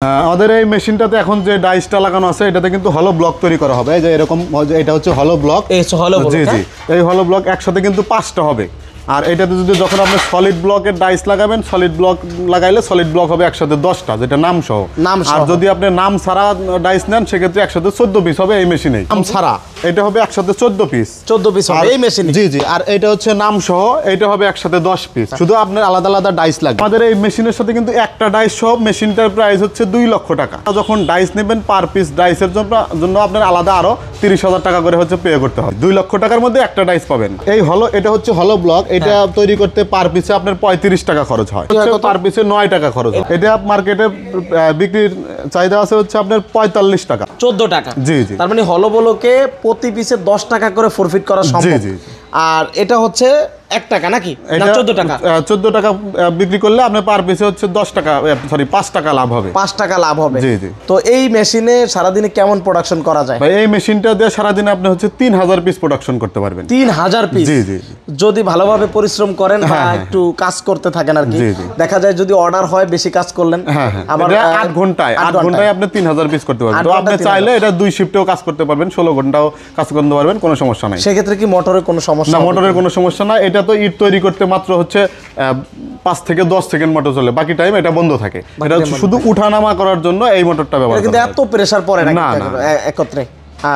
আমাদের এই মেশিনটাতে এখন যে ডাইসটা লাগানো আছে এটাতে কিন্তু হলো ব্লক তৈরি করা হবে। এই যে এরকম, এটা হচ্ছে হলো ব্লক। জি জি, এই হলো ব্লক একসাথে কিন্তু 5টা হবে। আর এটাতে যদি যখন আপনি সলিড ব্লকের ডাইস লাগাবেন, সলিড ব্লক লাগাইলে সলিড ব্লক হবে একসাথে 10টা, যেটা নাম সহ। আর যদি আপনি নাম ছাড়া ডাইস নেন সেক্ষেত্রে একসাথে 14 পিস হবে এই মেশিনে। নাম ছাড়া এটা হবে একসাথে 14 পিস। 14 পিস হবে এই মেশিনে। জি জি। আর এটা হচ্ছে নাম সহ, এটা হবে একসাথে 10 পিস। শুধু আপনার আলাদা আলাদা ডাইস লাগবে। আমাদের এই মেশিনের সাথে কিন্তু একটা ডাইস সহ মেশিনটার প্রাইস হচ্ছে 2 লক্ষ টাকা। যখন ডাইস নেবেন পার পিস ডাইসের জন্য আপনার আলাদা আরো 30,000 টাকা করে হচ্ছে পে করতে হবে। 2 লক্ষ টাকার মধ্যে একটা ডাইস পাবেন। এই হলো, এটা হচ্ছে হলো ব্লক। এটা তৈরি করতে পার পিসে আপনার 35 টাকা খরচ হয়, পার পিসে 9 টাকা খরচ হয়। এটা মার্কেটে বিক্রির চাহিদা আছে হচ্ছে আপনার 45 টাকা, 14 টাকা। জি জি। তার মানে হলো ব্লকে প্রতি পিসে 10 টাকা করে ফরফিট করা সম্ভব। জি জি। আর এটা হচ্ছে 1 টাকা নাকি না 14 টাকা? 14 টাকা বিক্রি করলে আপনার পার পিসে হচ্ছে 10 টাকা, সরি 5 টাকা লাভ হবে। 5 টাকা লাভ হবে। জি জি। তো এই মেশিনে সারাদিনে কেমন প্রোডাকশন করা যায় ভাই? এই মেশিনটা দিয়ে সারাদিনে আপনি হচ্ছে 3000 পিস প্রোডাকশন করতে পারবেন। 3000 পিস? জি জি। যদি ভালোভাবে পরিশ্রম করেন বা একটু কাজ করতে থাকেন আর কি। দেখা যায় যদি অর্ডার হয় বেশি কাজ করলেন, আবার 8 ঘন্টায় আপনি 3000 পিস করতে পারবেন। তো আপনি চাইলে এটা 2 শিফটেও কাজ করতে পারবেন, 16 ঘন্টাও কাজ করতে পারবেন, কোনো সমস্যা নাই। সেক্ষেত্রে কি মোটরের কোনো সমস্যা? না, মোটরের কোনো সমস্যা না। এটা তো ইট তৈরি করতে মাত্র হচ্ছে 5 থেকে 10 সেকেন্ড মোটর চলে, বাকি টাইম এটা বন্ধ থাকে। এটা শুধু উঠানামা করার জন্য এই মোটরটা ব্যবহার করা হয়। কিন্তু এত প্রেসার পড়ে না একত্রে?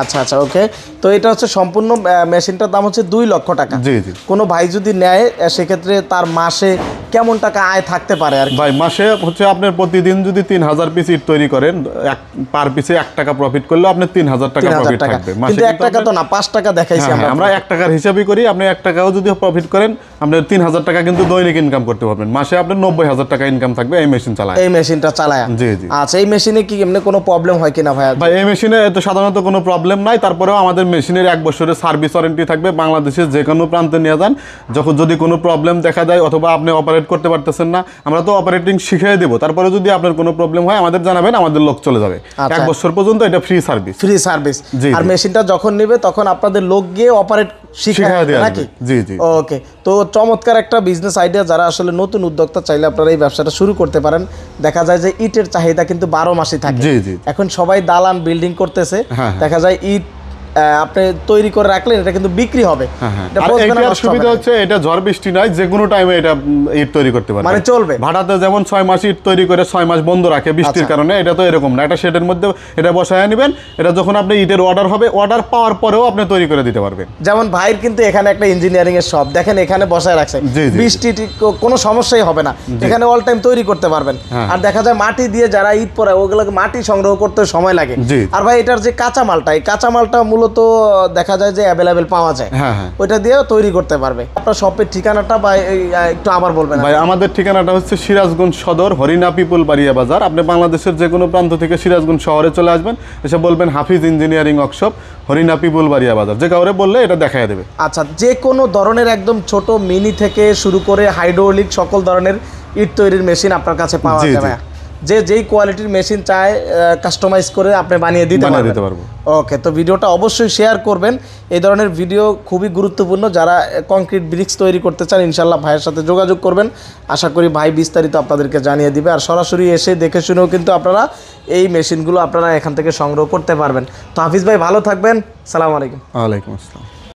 আচ্ছা আচ্ছা, ওকে। তো এটা হচ্ছে সম্পূর্ণ মেশিনটার দাম হচ্ছে 2 লক্ষ টাকা। জি জি। কোনো ভাই যদি নেয় সেক্ষেত্রে তার মাসে কেমন টাকা আয় থাকতে পারে আর? ভাই মাসে হচ্ছে আপনার প্রতিদিন যদি 3000 পিস ইট তৈরি করেন, পার পিসে 1 টাকা প্রফিট করলে আপনার 3000 টাকা প্রফিট থাকবে। কিন্তু 1 টাকা তো না, 5 টাকা দেখাইছি আমরা 1 টাকার হিসাবই করি। আপনি 1 টাকাও যদি প্রফিট করেন, আপনি 3000 টাকা কিন্তু দৈনিক ইনকাম করতে পারবেন। মাসে আপনার 90,000 টাকা ইনকাম থাকবে এই মেশিন চালায়। এই মেশিনটা চালায়? জি জি। আচ্ছা, এই মেশিনে কি এমনি কোনো প্রবলেম হয় কিনা ভাই? ভাই এই মেশিনে তো সাধারণত কোনো প্রবলেম নাই। তারপরেও আমাদের মেশিনের 1 বছরের সার্ভিস ওয়ারেন্টি থাকবে। বাংলাদেশের যে কোনো প্রান্তে নিয়ে যান, যখন যদি কোনো প্রবলেম দেখা যায় অথবা আপনি অপারেট করতে পারতেছেন না, আমরা তো অপারেটিং শিখিয়ে দেবো। তারপরে যদি আপনার কোনো প্রবলেম হয় আমাদের জানাবেন, আমাদের লোক চলে যাবে। 1 বছর পর্যন্ত এটা ফ্রি সার্ভিস। Free service. আর মেশিনটা যখন নেবে তখন আপনাদের লোক গিয়ে অপারেট শিখিয়ে দেবে নাকি? জি জি। ওকে। তো চমৎকার একটা বিজনেস আইডিয়া। যারা আসলে নতুন উদ্যোক্তা, চাইলে আপনারা এই ব্যবসাটা শুরু করতে পারেন। দেখা যায় যে ইটের চাহিদা কিন্তু 12 মাসই থাকে। জি জি। এখন সবাই দালান বিল্ডিং করতেছে, দেখা যায় ইট আপনি তৈরি করে রাখলেন, এটা কিন্তু বিক্রি হবে। এটার সুবিধা হচ্ছে এটা ঝড় বৃষ্টি নাই, যে কোনো টাইমে এটা ইট তৈরি করতে পারবে, মানে চলবে। ভাড়াতে যেমন 6 মাস ইট তৈরি করে 6 মাস বন্ধ রাখে বৃষ্টির কারণে, এটা তো এরকম না। এটা শেডের মধ্যে এটা বসায় নেবেন, এটা যখন আপনি ইটের অর্ডার হবে, অর্ডার পাওয়ার পরেও আপনি তৈরি করে দিতে পারবেন। যেমন ভাইয়ের কিন্তু এখানে একটা ইঞ্জিনিয়ারিং এর শপ দেখেন, এখানে বসায় রাখছে, বৃষ্টি কোনো সমস্যাই হবে না, এখানে অল টাইম তৈরি করতে পারবেন। আর দেখা যায় মাটি দিয়ে যারা ইট পড়ায় ওগুলোকে মাটি সংগ্রহ করতে সময় লাগে। আর ভাই এটার যে কাঁচামালটা, এই কাঁচামালটা মূলত দেখা যায় যে অ্যাভেলেবেল পাওয়া যায়, ওইটা দিয়ে তৈরি করতে পারবে। আপনার শপের ঠিকানাটা বা একটু আবার বলবেন? ভাই আমাদের ঠিকানাটা হচ্ছে সিরাজগঞ্জ সদর, হরিণা পিপুল বাড়িয়া বাজার। আপনি বাংলাদেশের যে কোনো প্রান্ত থেকে সিরাজগঞ্জ শহরে চলে আসবেন, এসে বলবেন হাফিজ ইঞ্জিনিয়ারিং ওয়ার্কশপ, হরিণা পিপুল বাড়িয়া বাজার, যে কাউরে বললে এটা দেখায় দেবে। আচ্ছা, যে কোনো ধরনের একদম ছোট মিনি থেকে শুরু করে হাইড্রোলিক সকল ধরনের ইট তৈরির মেশিন আপনার কাছে পাওয়া যাবে। যেই কোয়ালিটির মেশিন চায় কাস্টমাইজ করে আপনি বানিয়ে দিতে পারবো। ওকে। তো ভিডিওটা অবশ্যই শেয়ার করবেন। এই ধরনের ভিডিও খুবই গুরুত্বপূর্ণ। যারা কংক্রিট ব্রিক্স তৈরি করতে চান, ইনশাল্লাহ ভাইয়ের সাথে যোগাযোগ করবেন। আশা করি ভাই বিস্তারিত আপনাদেরকে জানিয়ে দিবে। আর সরাসরি এসে দেখে শুনেও কিন্তু আপনারা এই মেশিনগুলো আপনারা এখান থেকে সংগ্রহ করতে পারবেন। তো হাফিজ ভাই ভালো থাকবেন। সালাম আলাইকুম। ওয়ালাইকুম আসসালাম।